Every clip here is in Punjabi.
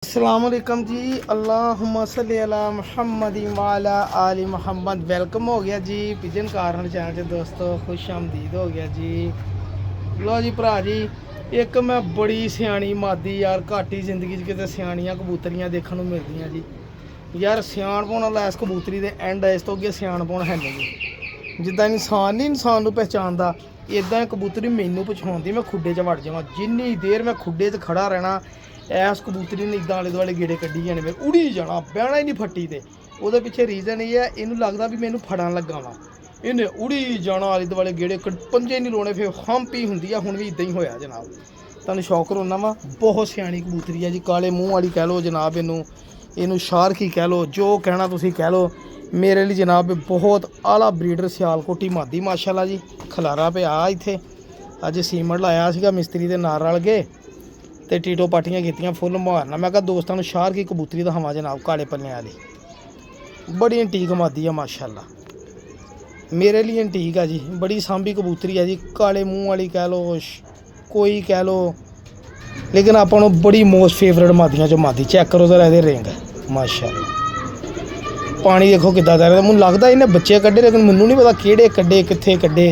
अस्सलामुअलैकुम जी। अल्लाहुम्मा सल्ली अला मुहम्मद वाला आली मुहम्मद। वेलकम हो गया जी पिजन कारण चैनल से दोस्तों, खुश आमदीद हो गया जी। लो जी भरा जी, एक मैं बड़ी सियाणी मादी यार, घट ही जिंदगी कितने सियाणियां कबूतरियां देखने मिलदियां जी। यार सियाणपुण वाला इस कबूतरी दे एंड है, इस तो अगे सियाणपुण है नहीं जी। जिद्दां इंसान नहीं इंसान नूं पहचानदा, इदां कबूतरी मैनू पछाणदी। मैं खुड्डे च वड़ जावां, जिन्नी देर मैं खुड्डे च खड़ा रहना इस कबूतरी ने इदां आले दुआले गेड़े कड्ढी जाने, मैं उड़ी जाना, बहना ही नहीं फट्टी ते। ਉਹਦੇ ਪਿੱਛੇ ਰੀਜ਼ਨ ਇਹ ਹੈ, ਇਹਨੂੰ ਲੱਗਦਾ ਵੀ ਮੈਨੂੰ ਫੜਨ ਲੱਗਾ ਵਾ, ਇਹਨੇ ਉੜੀ ਜਾਣਾ ਆਲੇ ਦੁਆਲੇ ਗੇੜੇ, ਪੰਜੇ ਨਹੀਂ ਲਾਉਣੇ, ਫਿਰ ਹੰਪੀ ਹੁੰਦੀ ਆ। ਹੁਣ ਵੀ ਇਦਾਂ ਹੀ ਹੋਇਆ ਜਨਾਬ, ਤੁਹਾਨੂੰ ਸ਼ੌਕ ਕਰਾਉਣਾ ਵਾ। ਬਹੁਤ ਸਿਆਣੀ ਕਬੂਤਰੀ ਆ ਜੀ, ਕਾਲੇ ਮੂੰਹ ਵਾਲੀ ਕਹਿ ਲਓ ਜਨਾਬ, ਇਹਨੂੰ ਸ਼ਾਰਕੀ ਕਹਿ ਲਓ, ਜੋ ਕਹਿਣਾ ਤੁਸੀਂ ਕਹਿ ਲਓ। ਮੇਰੇ ਲਈ ਜਨਾਬ ਬਹੁਤ ਆਲਾ ਬਰੀਡਰ ਸਿਆਲਕੋਟੀ ਮਾਦੀ ਮਾਸ਼ਾਅੱਲਾ ਜੀ। ਖਲਾਰਾ ਪਿਆ ਇੱਥੇ, ਅੱਜ ਸੀਮੈਂਟ ਲਾਇਆ ਸੀਗਾ ਮਿਸਤਰੀ ਦੇ ਨਾਲ ਰਲ ਕੇ, ਤੇ ਟੀਟੋ ਪਾਟੀਆਂ ਕੀਤੀਆਂ ਫੁੱਲ ਮਾਰਨਾ। ਮੈਂ ਕਿਹਾ ਦੋਸਤਾਂ ਨੂੰ ਸ਼ਾਰਕੀ ਕਬੂਤਰੀ ਦਿਖਾਵਾਂ ਜਨਾਬ, ਕਾਲੇ ਪੱਲਿਆਂ ਵਾਲੀ बड़ी एंटीक मादी है माशाल्लाह, मेरे लिए एंटीक है जी। बड़ी सांभी कबूतरी है जी, काले मूँह वाली कह लो, कोई कह लो, लेकिन आपको बड़ी मोस्ट फेवरेट मादियाँ जो मादी। चेक करो जरा ये रिंग माशाल्लाह। पानी देखो कितना दे रहा, मैनूं लगता इन्हें बच्चे कड्ढे, लेकिन मैनूं नहीं पता किहड़े कड्ढे कित्थे कड्ढे।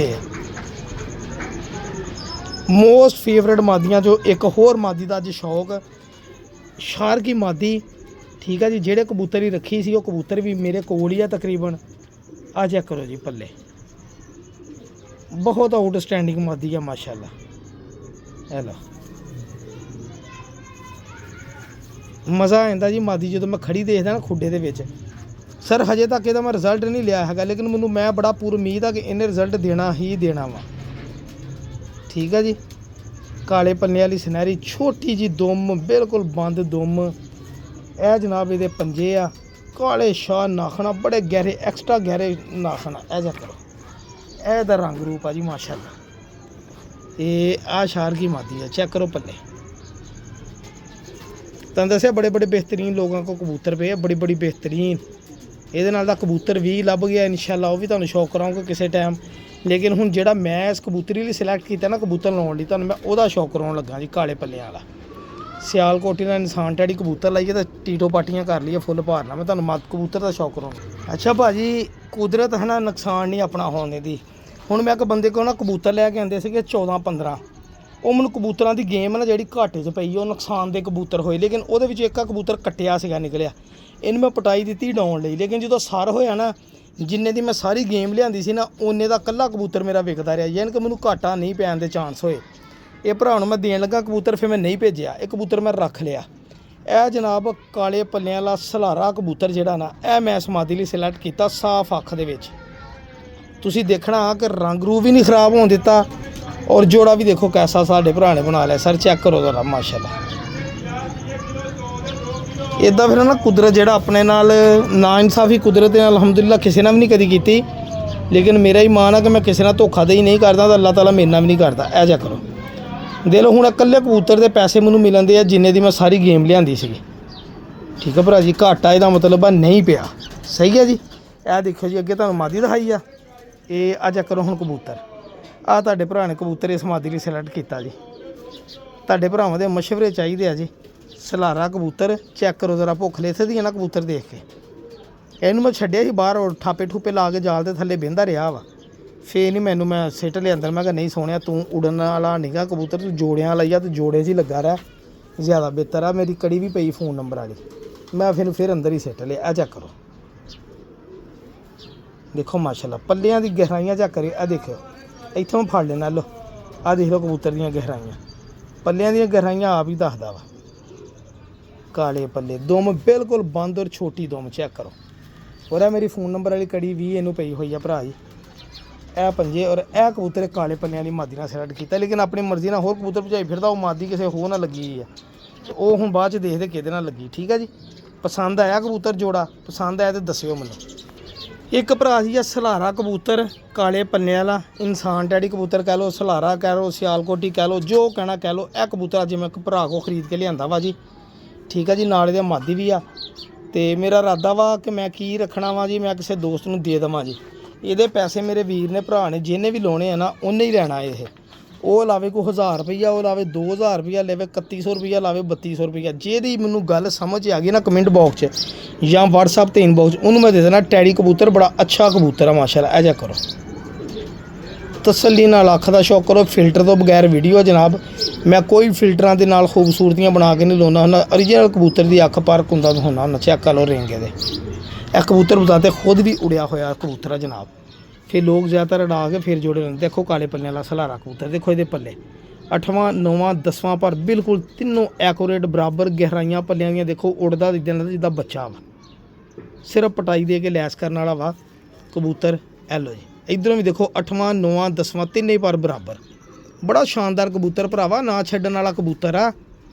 मोस्ट फेवरेट मादियाँ जो एक होर मादी का अज शौक, शारकी मादी। ठीक है जी, जेड़े कबूतर ही रखी सी, वो कबूतर भी मेरे कोल ही है तकरीबन। आ चेक करो जी पल्ले, बहुत आउटस्टैंडिंग मादी है माशाल्लाह। हेलो मज़ा आंदा जी मादी जो मैं खड़ी देखदा ना खुड्डे दे विच। सर हजे तक इहदा मैं रिजल्ट नहीं लिया है, लेकिन मैं बड़ा पूरी उम्मीद है कि इन्हें रिजल्ट देना ही देना वा। ठीक है जी, काले पन्ने वाली सुनहरी छोटी जी दुम, बिल्कुल बंद दुम। यह जनाब ये पंजे आ, काले शाह नाखना, बड़े गहरे एक्सट्रा गहरे नाखना। ऐ चेक करो, यह रंग रूप आ जी माशाल्लाह। ये आ शारकी मादी है, चेक करो पल्ले। तुहानूं दस्सिया बड़े बड़े बेहतरीन लोगों को कबूतर पे, बड़ी बड़ी बेहतरीन। ये नाल दा कबूतर भी लभ गया इंशाल्लाह, वो भी तुहानूं शौक कराऊंगा किसी टाइम। लेकिन हुण जिहड़ा मैं इस कबूतरी लई सिलैक्ट किया ना कबूतर लाउण लई, तुहानूं मैं ओहदा शौक कराउण लगा जी, काले पल्ले वाला। सियालकोटी ने इंसान टैडी कबूतर लाइए तो टीटो पाटियाँ कर लिए फुल भारना। मैं तुहानूं मत कबूतर का शौक कराउणा। अच्छा भाजी, कुदरत है ना, नुकसान नहीं अपना होने दी। हुण मैं एक बंदे को ना कबूतर लैके आंदे सीगे 14-15, ਉਹ ਮੈਨੂੰ ਕਬੂਤਰਾਂ ਦੀ ਗੇਮ ਨਾ ਜਿਹੜੀ ਘਾਟੇ 'ਚ ਪਈ, ਉਹ ਨੁਕਸਾਨ ਦੇ ਕਬੂਤਰ ਹੋਏ। ਲੇਕਿਨ ਉਹਦੇ ਵਿੱਚ ਇੱਕ ਕਬੂਤਰ ਕੱਟਿਆ ਸੀਗਾ, ਨਿਕਲਿਆ। ਇਹਨੂੰ ਮੈਂ ਪਟਾਈ ਦਿੱਤੀ ਡਾਉਣ ਲਈ, ਲੇਕਿਨ ਜਦੋਂ ਸਰ ਹੋਇਆ ਨਾ, ਜਿੰਨੇ ਦੀ ਮੈਂ ਸਾਰੀ ਗੇਮ ਲਿਆਂਦੀ ਸੀ ਨਾ, ਉਹਨੇ ਦਾ ਇਕੱਲਾ ਕਬੂਤਰ ਮੇਰਾ ਵਿਕਦਾ ਰਿਹਾ। ਯਾਨੀ ਕਿ ਮੈਨੂੰ ਘਾਟਾ ਨਹੀਂ ਪੈਣ ਦੇ ਚਾਂਸ ਹੋਏ। ਇਹ ਭਰਾ ਨੂੰ ਮੈਂ ਦੇਣ ਲੱਗਾ ਕਬੂਤਰ, ਫਿਰ ਮੈਂ ਨਹੀਂ ਭੇਜਿਆ, ਇਹ ਕਬੂਤਰ ਮੈਂ ਰੱਖ ਲਿਆ। ਇਹ ਜਨਾਬ ਕਾਲੇ ਪੱਲਿਆਂ ਵਾਲਾ ਸਲਾਰਾ ਕਬੂਤਰ ਜਿਹੜਾ ਨਾ, ਇਹ ਮੈਂ ਇਸ ਮਾਦੀ ਲਈ ਸਿਲੈਕਟ ਕੀਤਾ ਸਾਫ ਅੱਖ ਦੇ ਵਿੱਚ। ਤੁਸੀਂ ਦੇਖਣਾ ਕਿ ਰੰਗ ਰੂ ਵੀ ਨਹੀਂ ਖਰਾਬ ਹੋਣ ਦਿੱਤਾ, और जोड़ा भी देखो कैसा साढ़े भरा ने बना लिया। सर चेक करो जरा माशाल्लाह। इदा फिर ना कुदरत जेड़ा अपने नाल ना इंसाफी कुदरत ने अलहमदुलिल्लाह किसी ने भी नहीं कदी कीती, लेकिन मेरा ही मान है कि मैं किसी ने धोखाधड़ी नहीं करता, तो अल्लाह ताला मेरे नाल भी नहीं करता। ऐ चेक करो, दे लो हुण इकल्ले कबूतर के पैसे मैनूं मिलन दे आ जिन्ने दी मैं सारी गेम लियांदी सी। ठीक है भरा जी, घाटा इहदा मतलब नहीं पिया। सही है जी। ए देखो जी, अगे तुहानूं मादी दिखाई आ, ये आ चेक करो हुण कबूतर। आ तुहाडे भरा ने कबूतर इस मादी लई सिलैक्ट किया जी। तुहाडे भरावां दे मशवरे चाहिए आ जी। सलारा कबूतर चेक करो जरा, भुख लेथदी है ना कबूतर देख के। इहनूं मैं छड्डिया सी बाहर, और ठापे ठूपे ला के जाल दे थल्ले बहिंदा रहा वा। फिर नहीं मैं सिट लिया अंदर। मैं कहा नहीं सोहणिया, तू उड़न वाला निगा कबूतर, तू जोड़ियां वाला आ, तू जोड़े च ही लगा रहा, ज़्यादा बेहतर आ। मेरी कड़ी भी पई फोन नंबर वाली, मैं फिर अंदर ही सिट लिया। चेक करो, देखो माशाल्लाह पल्लियां दी गहराइयां चेक करियो। आ देखो इत्थों फड़ लेना, लो आ देख लो कबूतर दियां गहराइयां, पल्लियां दियां गहराइयां आप ही दसदा वा। काले पल्ले, दुम बिल्कुल बंद और छोटी दुम, चेक करो। और है मेरी फ़ोन नंबर वाली कड़ी भी इनू पई हुई है भरा जी। ए पंजे और ए कबूतर काले पल्ले वाली मादी ने सिलैक्ट किया, लेकिन अपनी मर्जी ना होर कबूतर भजाई फिरदा, वो मादी किसी होर ना लगी है, वो हुण बाद च देखदे किहदे नाल लगी। ठीक है जी, पसंद आया कबूतर जोड़ा, पसंद आया तो दस्सिओ मैनूं। एक भरा जी सलारा कबूतर काले पन्ने वाला, इंसान डैडी कबूतर कह लो, सलारा कह लो, सियालकोटी कह लो, जो कहना कह लो। यह कबूतर अज मैं भरा को खरीद के लिया वा जी। ठीक है जी, नाल दे मादी भी आ, तो मेरा इरादा वा कि मैं की रखना वा जी, मैं किसी दोस्त नूं दे देवां जी। ये पैसे मेरे वीर ने भरा ने जिन्हें भी लाने हैं ना, उन्हें ही लैना ये। ਉਹ ਲਾਵੇ ਕੋਈ 1000 ਰੁਪਈਆ, ਉਹ ਲਾਵੇ 2000 ਰੁਪਈਆ, ਲਾਵੇ 3100 ਰੁਪਈਆ, ਲਾਵੇ 3200 ਰੁਪਈਆ। ਜਿਹਦੀ ਮੈਨੂੰ ਗੱਲ ਸਮਝ ਆ ਗਈ ਨਾ ਕਮੈਂਟ ਬਾਕਸ 'ਚ ਜਾਂ WhatsApp ਤੇ ਇਨਬਾਕਸ, ਉਹਨੂੰ ਮੈਂ ਦੇ ਦੇਣਾ ਟੈਡੀ ਕਬੂਤਰ ਬੜਾ ਅੱਛਾ ਕਬੂਤਰ ਆ ਮਾਸ਼ਾਅੱਲਾ। ਇਹ ਜਾ ਕਰੋ ਤਸੱਲੀ ਨਾਲ, ਅੱਖ ਦਾ ਸ਼ੌਕ ਕਰੋ। ਫਿਲਟਰ ਤੋਂ ਬਗੈਰ ਵੀਡੀਓ ਜਨਾਬ, ਮੈਂ ਕੋਈ ਫਿਲਟਰਾਂ ਦੇ ਨਾਲ ਖੂਬਸੂਰਤੀਆਂ ਬਣਾ ਕੇ ਨਹੀਂ ਲਾਉਂਦਾ ਹੁੰਦਾ। ओरिजिनल ਕਬੂਤਰ ਦੀ ਅੱਖ ਪਾਰ ਕੁੰਦਾ ਹੁੰਦਾ ਹੁੰਦਾ। ਚੈੱਕ ਕਰ ਲਓ ਰਿੰਗ ਇਹਦੇ। ਇਹ ਕਬੂਤਰ ਬਤਾਤੇ ਖੁਦ ਵੀ ਉੜਿਆ ਹੋਇਆ ਕਬੂਤਰ ਆ ਜਨਾਬ। ਫਿਰ ਲੋਕ ਜ਼ਿਆਦਾਤਰ ਉਡਾ ਕੇ ਫਿਰ ਜੋੜੇ ਲੈਂਦੇ। ਦੇਖੋ ਕਾਲੇ ਪੱਲੇ ਵਾਲਾ ਸਲਾਰਾ ਕਬੂਤਰ, ਦੇਖੋ ਇਹਦੇ ਪੱਲੇ 8ਵਾਂ 9ਵਾਂ 10ਵਾਂ ਪਰ ਬਿਲਕੁਲ ਤਿੰਨੋਂ ਐਕੂਰੇਟ ਬਰਾਬਰ ਗਹਿਰਾਈਆਂ ਪੱਲਿਆਂ ਦੀਆਂ। ਦੇਖੋ ਉੜਦਾ ਜਿੱਦਾਂ ਬੱਚਾ ਵਾ, ਸਿਰਫ ਪਟਾਈ ਦੇ ਕੇ ਲੈਸ ਕਰਨ ਵਾਲਾ ਵਾ ਕਬੂਤਰ। ਐ ਲੋ ਜੀ ਇਧਰੋਂ ਵੀ ਦੇਖੋ 8ਵਾਂ 9ਵਾਂ 10ਵਾਂ ਤਿੰਨੇ ਪਰ ਬਰਾਬਰ। ਬੜਾ ਸ਼ਾਨਦਾਰ ਕਬੂਤਰ ਭਰਾਵਾ, ਨਾ ਛੱਡਣ ਵਾਲਾ ਕਬੂਤਰ ਆ।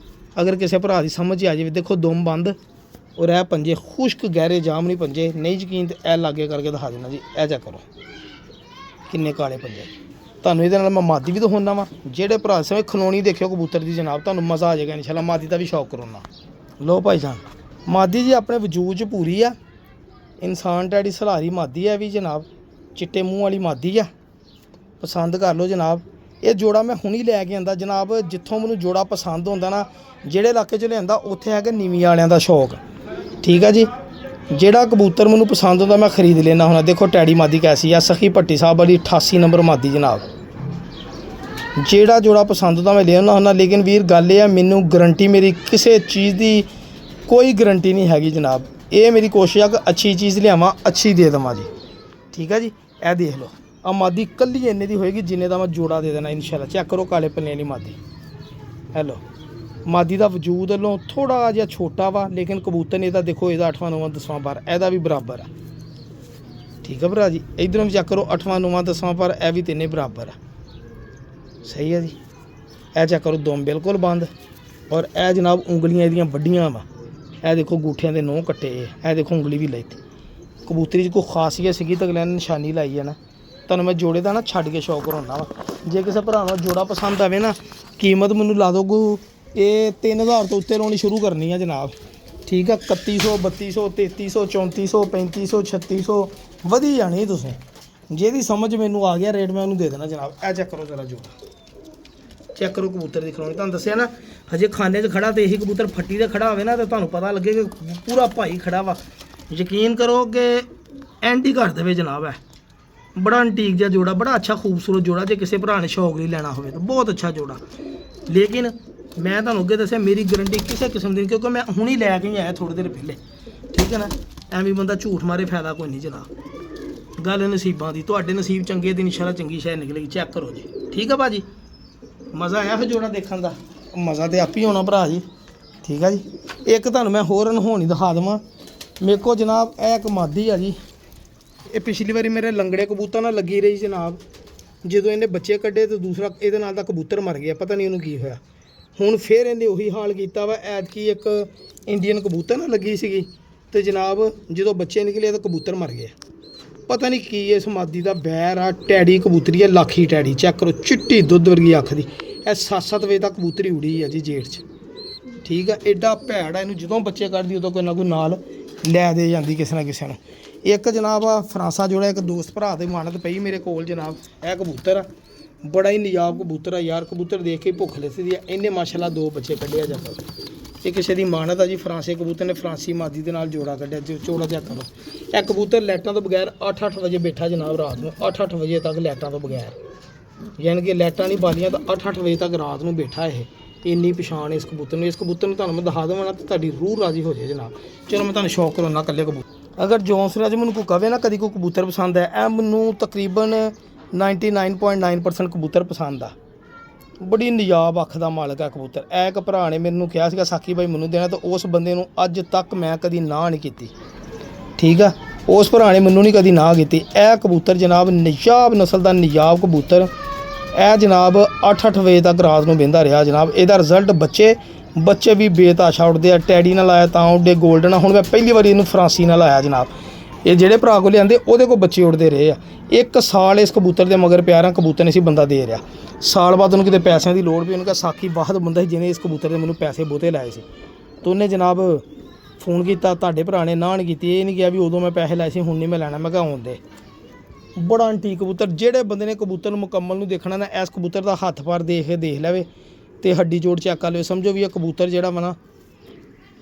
ਅਗਰ ਕਿਸੇ ਭਰਾ ਦੀ ਸਮਝ ਆ ਜਾਵੇ, ਦੇਖੋ ਦੁਮ ਬੰਦ ਔਰ ਇਹ ਪੰਜੇ ਖੁਸ਼ਕ ਗਹਿਰੇ ਜਾਮ ਨਹੀਂ ਪੰਜੇ। ਨਹੀਂ ਯਕੀਨ ਤੇ ਇਹ ਲਾਗੇ ਕਰਕੇ ਦਿਖਾ ਦੇਣਾ ਜੀ। ਇਹ ਜਾ ਕਰੋ ਕਿੰਨੇ ਕਾਲੇ ਪੰਜੇ। ਤੁਹਾਨੂੰ ਇਹਦੇ ਨਾਲ ਮੈਂ ਮਾਦੀ ਵੀ ਦਿਖਾਉਂਦਾ ਵਾ। ਜਿਹੜੇ ਭਰਾ ਸਮੇਂ ਖਲੋਣੀ ਦੇਖਿਓ ਕਬੂਤਰ ਦੀ ਜਨਾਬ, ਤੁਹਾਨੂੰ ਮਜ਼ਾ ਆ ਜਾਏਗਾ ਇਨਸ਼ਾਅੱਲਾ। ਮਾਦੀ ਦਾ ਵੀ ਸ਼ੌਕ ਕਰਾਉਣਾ। ਲੋ ਭਾਈ ਜਾਨ, ਮਾਦੀ ਜੀ ਆਪਣੇ ਵਜੂਦ 'ਚ ਪੂਰੀ ਆ। ਇਨਸਾਨ ਟੈਡੀ ਸਲਾਰੀ ਮਾਦੀ ਹੈ ਵੀ ਜਨਾਬ, ਚਿੱਟੇ ਮੂੰਹ ਵਾਲੀ ਮਾਦੀ ਆ। ਪਸੰਦ ਕਰ ਲਓ ਜਨਾਬ। ਇਹ ਜੋੜਾ ਮੈਂ ਹੁਣੀ ਲੈ ਕੇ ਆਂਦਾ ਜਨਾਬ। ਜਿੱਥੋਂ ਮੈਨੂੰ ਜੋੜਾ ਪਸੰਦ ਹੁੰਦਾ ਨਾ, ਜਿਹੜੇ ਇਲਾਕੇ 'ਚ ਲਿਆਂਦਾ ਉੱਥੇ ਹੈਗਾ ਨੀਵੀਂ ਵਾਲਿਆਂ ਦਾ ਸ਼ੌਕ, ਠੀਕ ਆ ਜੀ। ਜਿਹੜਾ ਕਬੂਤਰ ਮੈਨੂੰ ਪਸੰਦ ਹੁੰਦਾ ਮੈਂ ਖਰੀਦ ਲੈਣਾ ਹੁਣ। ਦੇਖੋ ਟੈਡੀ ਮਾਦੀ ਕੈਸੀ ਆ, ਸਖੀ ਭੱਟੀ ਸਾਹਿਬ ਵਾਲੀ 88 ਨੰਬਰ ਮਾਦੀ ਜਨਾਬ। ਜਿਹੜਾ ਜੋੜਾ ਪਸੰਦ ਹੁੰਦਾ ਮੈਂ ਲੈ ਆਉਂਦਾ ਹੁੰਦਾ। ਲੇਕਿਨ ਵੀਰ ਗੱਲ ਇਹ ਆ, ਮੈਨੂੰ ਗਰੰਟੀ ਮੇਰੀ ਕਿਸੇ ਚੀਜ਼ ਦੀ ਕੋਈ ਗਰੰਟੀ ਨਹੀਂ ਹੈਗੀ ਜਨਾਬ। ਇਹ ਮੇਰੀ ਕੋਸ਼ਿਸ਼ ਆ ਕਿ ਅੱਛੀ ਚੀਜ਼ ਲਿਆਵਾਂ, ਅੱਛੀ ਦੇ ਦੇਵਾਂ ਜੀ, ਠੀਕ ਆ ਜੀ। ਇਹ ਦੇਖ ਲਓ ਆ ਮਾਦੀ ਕੱਲੀ ਇੰਨੇ ਦੀ ਹੋਏਗੀ ਜਿੰਨੇ ਦਾ ਮੈਂ ਜੋੜਾ ਦੇ ਦੇਣਾ ਇਨਸ਼ਾਅੱਲਾ। ਚੈੱਕ ਕਰੋ ਕਾਲੇ ਪੱਲੇ ਵਾਲੀ ਮਾਦੀ। ਹੈਲੋ ਮਾਦੀ ਦਾ ਵਜੂਦ ਵੱਲੋਂ ਥੋੜਾ ਜਿਹਾ ਛੋਟਾ ਵਾ, ਲੇਕਿਨ ਕਬੂਤਰ ਨੇ ਇਹਦਾ ਦੇਖੋ ਇਹਦਾ 8ਵਾਂ 9ਵਾਂ 10ਵਾਂ ਪਰ ਇਹਦਾ ਵੀ ਬਰਾਬਰ ਆ, ਠੀਕ ਆ ਭਰਾ ਜੀ। ਇਧਰੋਂ ਵੀ ਚੈੱਕ ਕਰੋ 8ਵਾਂ 9ਵਾਂ 10ਵਾਂ ਪਰ ਇਹ ਵੀ ਤਿੰਨੇ ਬਰਾਬਰ ਆ, ਸਹੀ ਆ ਜੀ। ਇਹ ਚੈੱਕ ਕਰੋ ਦਮ ਬਿਲਕੁਲ ਬੰਦ ਔਰ ਇਹ ਜਨਾਬ ਉਂਗਲੀਆਂ ਇਹਦੀਆਂ ਵੱਡੀਆਂ ਵਾ। ਇਹ ਦੇਖੋ ਗੂਠਿਆਂ ਦੇ ਨੋਹ ਕੱਟੇ। ਇਹ ਦੇਖੋ ਉਂਗਲੀ ਵੀ ਲਈ ਕਬੂਤਰੀ 'ਚ ਕੋਈ ਖਾਸੀਅਤ ਸੀਗੀ ਤਾਂ ਅਗਲੇ ਨੇ ਨਿਸ਼ਾਨੀ ਲਾਈ ਹੈ ਨਾ। ਤੁਹਾਨੂੰ ਮੈਂ ਜੋੜੇ ਦਾ ਨਾ ਛੱਡ ਕੇ ਸ਼ੌਕ ਕਰਾਉਂਦਾ ਵਾ। ਜੇ ਕਿਸੇ ਭਰਾ ਨੂੰ ਜੋੜਾ ਪਸੰਦ ਆਵੇ ਨਾ, ਕੀਮਤ ਮੈਨੂੰ ਲਾ ਦੋ ਇਹ 3000 ਤੋਂ ਉੱਤੇ ਲਾਉਣੀ ਸ਼ੁਰੂ ਕਰਨੀ ਆ ਜਨਾਬ, ਠੀਕ ਆ। 3100 3200 3300 3400 3500 3600 ਵਧੀ ਜਾਣੀ ਤੁਸੀਂ। ਜਿਹਦੀ ਸਮਝ ਮੈਨੂੰ ਆ ਗਿਆ ਰੇਟ ਮੈਂ ਉਹਨੂੰ ਦੇ ਦੇਣਾ ਜਨਾਬ। ਇਹ ਚੈੱਕ ਕਰੋ ਜ਼ਰਾ ਜੋੜਾ, ਚੈੱਕ ਕਰੋ ਕਬੂਤਰ ਦੀ ਖਲੋਣੀ। ਤੁਹਾਨੂੰ ਦੱਸਿਆ ਨਾ ਹਜੇ ਖਾਨੇ 'ਚ ਖੜਾ ਤੇ ਇਹੀ ਕਬੂਤਰ ਫੱਟੀ 'ਤੇ ਖੜਾ ਹੋਵੇ ਨਾ ਤਾਂ ਤੁਹਾਨੂੰ ਪਤਾ ਲੱਗੇ ਕਿ ਪੂਰਾ ਭਾਈ ਖੜਾ ਵਾ। ਯਕੀਨ ਕਰੋ ਕਿ ਐਂਟੀ ਕਰ ਦੇਵੇ ਜਨਾਬ। ਹੈ ਬੜਾ ਐਂਟੀਕ ਜਿਹਾ ਜੋੜਾ, ਬੜਾ ਅੱਛਾ ਖੂਬਸੂਰਤ ਜੋੜਾ। ਜੇ ਕਿਸੇ ਭਰਾ ਨੇ ਸ਼ੌਕ ਲਈ ਲੈਣਾ ਹੋਵੇ ਤਾਂ ਬਹੁਤ ਅੱਛਾ ਜੋੜਾ। ਲੇਕਿਨ ਮੈਂ ਤੁਹਾਨੂੰ ਅੱਗੇ ਦੱਸਿਆ ਮੇਰੀ ਗਰੰਟੀ ਕਿਸੇ ਕਿਸਮ ਦੀ, ਕਿਉਂਕਿ ਮੈਂ ਹੁਣੀ ਲੈ ਕੇ ਹੀ ਆਇਆ ਥੋੜ੍ਹੀ ਦੇਰ ਪਹਿਲੇ, ਠੀਕ ਹੈ ਨਾ। ਐਵੇਂ ਬੰਦਾ ਝੂਠ ਮਾਰੇ ਫਾਇਦਾ ਕੋਈ ਨਹੀਂ ਜਨਾਬ। ਗੱਲ ਨਸੀਬਾਂ ਦੀ, ਤੁਹਾਡੇ ਨਸੀਬ ਚੰਗੇ ਦੀ ਇਨਸ਼ਾਅੱਲਾ ਚੰਗੀ ਸ਼ਾਇਦ ਨਿਕਲੇਗੀ। ਚੈੱਕ ਕਰੋ ਜੀ, ਠੀਕ ਆ ਭਾਜੀ। ਮਜ਼ਾ ਆਇਆ ਫਿਰ ਜੋੜਾ ਦੇਖਣ ਦਾ? ਮਜ਼ਾ ਤੇ ਆਪ ਹੀ ਹੋਣਾ ਭਰਾ ਜੀ, ਠੀਕ ਆ ਜੀ। ਇੱਕ ਤੁਹਾਨੂੰ ਮੈਂ ਹੋਰ ਅਨਹੋਣੀ ਦਿਖਾ ਦੇਵਾਂ। ਮੇਰੇ ਕੋਲ ਜਨਾਬ ਇਹ ਇੱਕ ਮਾਦੀ ਆ ਜੀ। ਇਹ ਪਿਛਲੀ ਵਾਰੀ ਮੇਰੇ ਲੰਗੜੇ ਕਬੂਤਰ ਨਾਲ ਲੱਗੀ ਰਹੀ ਜਨਾਬ। ਜਦੋਂ ਇਹਨੇ ਬੱਚੇ ਕੱਢੇ ਤਾਂ ਦੂਸਰਾ ਇਹਦੇ ਨਾਲ ਦਾ ਕਬੂਤਰ ਮਰ ਗਿਆ, ਪਤਾ ਨਹੀਂ ਉਹਨੂੰ ਕੀ ਹੋਇਆ। ਹੁਣ ਫਿਰ ਇਹਨੇ ਉਹੀ ਹਾਲ ਕੀਤਾ ਵਾ। ਐਤਕੀ ਇੱਕ ਇੰਡੀਅਨ ਕਬੂਤਰ ਨਾਲ ਲੱਗੀ ਸੀਗੀ ਤੇ ਜਨਾਬ ਜਦੋਂ ਬੱਚੇ ਨਿਕਲੇ ਤਾਂ ਕਬੂਤਰ ਮਰ ਗਏ। ਪਤਾ ਨਹੀਂ ਕੀ ਇਸ ਮਾਦੀ ਦਾ ਬੈਰ ਆ। ਟੈਡੀ ਕਬੂਤਰੀ ਆ, ਲਾਖੀ ਟੈਡੀ। ਚੈੱਕ ਕਰੋ ਚਿੱਟੀ ਦੁੱਧ ਵਰਗੀ ਅੱਖ ਦੀ। ਇਹ 7-7 ਵਜੇ ਤੱਕ ਕਬੂਤਰੀ ਉੜੀ ਆ ਜੀ ਜੇਠ 'ਚ, ਠੀਕ ਆ। ਐਡਾ ਭੈੜ ਆ, ਇਹਨੂੰ ਜਦੋਂ ਬੱਚੇ ਕੱਢਦੀ ਉਦੋਂ ਕੋਈ ਨਾ ਕੋਈ ਨਾਲ ਲੈ ਦੇ ਜਾਂਦੀ ਕਿਸੇ ਨਾ ਕਿਸੇ ਨੂੰ। ਇੱਕ ਜਨਾਬ ਆ ਫਰਾਂਸਾ ਜੋੜਾ, ਇੱਕ ਦੋਸਤ ਭਰਾ ਦੀ ਮਾਨਤ ਪਈ ਮੇਰੇ ਕੋਲ ਜਨਾਬ। ਇਹ ਕਬੂਤਰ ਆ, ਬੜਾ ਹੀ ਨਿਯਾਬ ਕਬੂਤਰ ਆ ਯਾਰ। ਕਬੂਤਰ ਦੇਖ ਕੇ ਭੁੱਖ ਲੱਥੀ ਆ। ਇਹਨੇ ਮਾਸ਼ਾਅੱਲਾ 2 ਬੱਚੇ ਕੱਢਿਆ ਜਾਂਦਾ। ਇਹ ਕਿਸੇ ਦੀ ਮਾਨਤ ਆ ਜੀ। ਫਰਾਂਸੇ ਕਬੂਤਰ ਨੇ ਫਰਾਂਸੀ ਮਾਦੀ ਦੇ ਨਾਲ ਜੋੜਾ ਕੱਢਿਆ। ਜੋੜਾ ਚੈੱਕ ਕਰੋ। ਇਹ ਕਬੂਤਰ ਲਾਈਟਾਂ ਤੋਂ ਬਗੈਰ 8-8 ਵਜੇ ਬੈਠਾ ਜਨਾਬ ਰਾਤ ਨੂੰ। 8-8 ਵਜੇ ਤੱਕ ਲਾਈਟਾਂ ਤੋਂ ਬਗੈਰ, ਯਾਨੀ ਕਿ ਲਾਈਟਾਂ ਨਹੀਂ ਬਾਲੀਆਂ ਤਾਂ 8-8 ਵਜੇ ਤੱਕ ਰਾਤ ਨੂੰ ਬੈਠਾ। ਇਹ ਇੰਨੀ ਪਛਾਣ ਇਸ ਕਬੂਤਰ ਨੂੰ। ਇਸ ਕਬੂਤਰ ਨੂੰ ਤੁਹਾਨੂੰ ਮੈਂ ਦਿਖਾ ਦੇਵਾਂ ਨਾ ਤਾਂ ਤੁਹਾਡੀ ਰੂਹ ਰਾਜ਼ੀ ਹੋ ਜਾਏ ਜਨਾਬ। ਚਲੋ ਮੈਂ ਤੁਹਾਨੂੰ ਸ਼ੌਕ ਕਰਾਉਣਾ ਇਕੱਲੇ ਕਬੂਤਰ। ਅਗਰ ਜੌਂਸਰਾ 'ਚ ਮੈਨੂੰ ਕੋਈ ਕਵੇ ਨਾ ਕਦੀ ਕੋਈ ਕਬੂਤਰ ਪਸੰਦ ਹੈ, ਇਹ ਮੈਨੂੰ ਤਕਰੀਬਨ 99.9% ਕਬੂਤਰ ਪਸੰਦ ਆ। ਬੜੀ ਨਿਯਾਬ ਅੱਖ ਦਾ ਮਾਲਕ ਹੈ ਕਬੂਤਰ। ਇਹ ਇੱਕ ਭਰਾ ਨੇ ਮੈਨੂੰ ਕਿਹਾ ਸੀਗਾ ਸਾਕੀ ਭਾਈ ਮੈਨੂੰ ਦੇਣਾ, ਤਾਂ ਉਸ ਬੰਦੇ ਨੂੰ ਅੱਜ ਤੱਕ ਮੈਂ ਕਦੀ ਨਾ ਨਹੀਂ ਕੀਤੀ, ਠੀਕ ਆ। ਉਸ ਭਰਾ ਨੇ ਮੈਨੂੰ ਨਹੀਂ ਕਦੀ ਨਾ ਕੀਤੀ। ਇਹ ਕਬੂਤਰ ਜਨਾਬ ਨਿਯਾਬ ਨਸਲ ਦਾ ਨਿਯਾਬ ਕਬੂਤਰ। ਇਹ ਜਨਾਬ 8-8 ਵਜੇ ਤੱਕ ਰਾਤ ਨੂੰ ਬਹਿੰਦਾ ਰਿਹਾ ਜਨਾਬ। ਇਹਦਾ ਰਿਜ਼ਲਟ ਬੱਚੇ ਵੀ ਬੇਤਾਸ਼ਾ ਉੱਡਦੇ ਆ। ਟੈਡੀ ਨਾਲ ਆਇਆ ਤਾਂ ਉੱਡੇ, ਗੋਲਡਨ। ਹੁਣ ਮੈਂ ਪਹਿਲੀ ਵਾਰੀ ਇਹਨੂੰ ਫਰਾਂਸੀ ਨਾਲ ਆਇਆ ਜਨਾਬ। ਇਹ ਜਿਹੜੇ ਭਰਾ ਕੋਲ ਲਿਆਂਦੇ ਉਹਦੇ ਕੋਲ ਬੱਚੇ ਉੱਡਦੇ ਰਹੇ ਆ। 1 ਸਾਲ ਇਸ ਕਬੂਤਰ ਦੇ ਮਗਰ ਪਿਆਰਾਂ, ਕਬੂਤਰ ਨਹੀਂ ਸੀ ਬੰਦਾ ਦੇ ਰਿਹਾ। ਸਾਲ ਬਾਅਦ ਉਹਨੂੰ ਕਿਤੇ ਪੈਸਿਆਂ ਦੀ ਲੋੜ ਪਈ। ਉਹਨੂੰ ਕਿਹਾ ਸਾਕੀ ਬਾਹਰ ਬੰਦਾ ਸੀ ਜਿਹਨੇ ਇਸ ਕਬੂਤਰ ਦੇ ਮੈਨੂੰ ਪੈਸੇ ਬਹੁਤੇ ਲਾਏ ਸੀ। ਤਾਂ ਉਹਨੇ ਜਨਾਬ ਫੋਨ ਕੀਤਾ, ਤੁਹਾਡੇ ਭਰਾ ਨੇ ਨਾ ਨਹੀਂ ਕੀਤੀ। ਇਹ ਨਹੀਂ ਕਿਹਾ ਵੀ ਉਦੋਂ ਮੈਂ ਪੈਸੇ ਲਾਏ ਸੀ ਹੁਣ ਨਹੀਂ ਮੈਂ ਲੈਣਾ। ਮੈਂ ਕਿਹਾ ਆਉਣ ਦੇ, ਬੜਾ ਐਂਟੀਕ ਕਬੂਤਰ। ਜਿਹੜੇ ਬੰਦੇ ਨੇ ਕਬੂਤਰ ਨੂੰ ਮੁਕੰਮਲ ਨੂੰ ਦੇਖਣਾ ਨਾ, ਇਸ ਕਬੂਤਰ ਦਾ ਹੱਥ ਪਰ ਦੇਖ ਕੇ ਦੇਖ ਲਵੇ ਤੇ ਹੱਡੀ ਜੋੜ ਚੈੱਕ ਕਰ ਲਵੇ, ਸਮਝੋ ਵੀ ਇਹ ਕਬੂਤਰ ਜਿਹੜਾ ਵਾ ਨਾ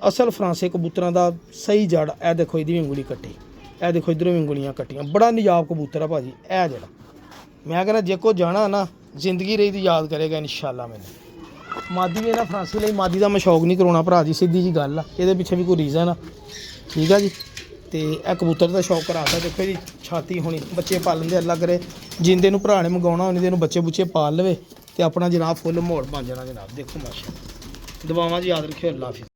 ਅਸਲ ਫਰਾਂਸੇ ਕਬੂਤਰਾਂ ਦਾ ਸਹੀ ਜੜ। ਇਹ ਦੇਖੋ ਇਹਦੀ ਵੀ ਉਂਗਲੀ ਕੱਟੀ, ਇਹ ਦੇਖੋ ਇੱਧਰੋਂ ਵੀ ਉਂਗਲੀਆਂ ਕੱਟੀਆਂ। ਬੜਾ ਨਿਜਾਬ ਕਬੂਤਰ ਆ ਭਾਜੀ ਇਹ ਜਿਹੜਾ। ਮੈਂ ਕਹਿੰਦਾ ਜੇ ਕੋ ਜਾਣਾ ਨਾ ਜ਼ਿੰਦਗੀ ਰਹੀ ਦੀ ਯਾਦ ਕਰੇਗਾ ਇਨਸ਼ਾਅੱਲਾ। ਮੈਨੂੰ ਮਾਦੀ ਵੀ ਨਾ ਫਰਾਂਸੀ ਲਈ ਮਾਦੀ ਦਾ ਮੈਂ ਸ਼ੌਕ ਨਹੀਂ ਕਰਾਉਣਾ ਭਰਾ ਜੀ, ਸਿੱਧੀ ਜੀ ਗੱਲ ਆ। ਇਹਦੇ ਪਿੱਛੇ ਵੀ ਕੋਈ ਰੀਜ਼ਨ ਆ, ਠੀਕ ਆ ਜੀ। ਤੇ ਇਹ ਕਬੂਤਰ ਦਾ ਸ਼ੌਕ ਕਰਾਤਾ। ਦੇਖੋ ਇਹਦੀ ਛਾਤੀ ਹੋਣੀ, ਬੱਚੇ ਪਾਲਣ ਦੇ ਅੱਲਾ ਕਰੇ, ਜਿੰਦੇ ਨੂੰ ਭਰਾ ਨੇ ਮੰਗਾਉਣਾ ਉਹਨੇ ਨੂੰ ਬੱਚੇ ਬੁੱਚੇ ਪਾਲ ਲਵੇ ਤੇ ਆਪਣਾ ਜਨਾਬ ਫੁੱਲ ਮੋੜ ਬਣ ਜਾਣਾ ਜਨਾਬ। ਦੇਖੋ ਮਾਸ਼ਾ, ਦੁਆਵਾਂ 'ਚ ਯਾਦ ਰੱਖਿਓ। ਅੱਲਾ ਹਾਫਿਜ਼।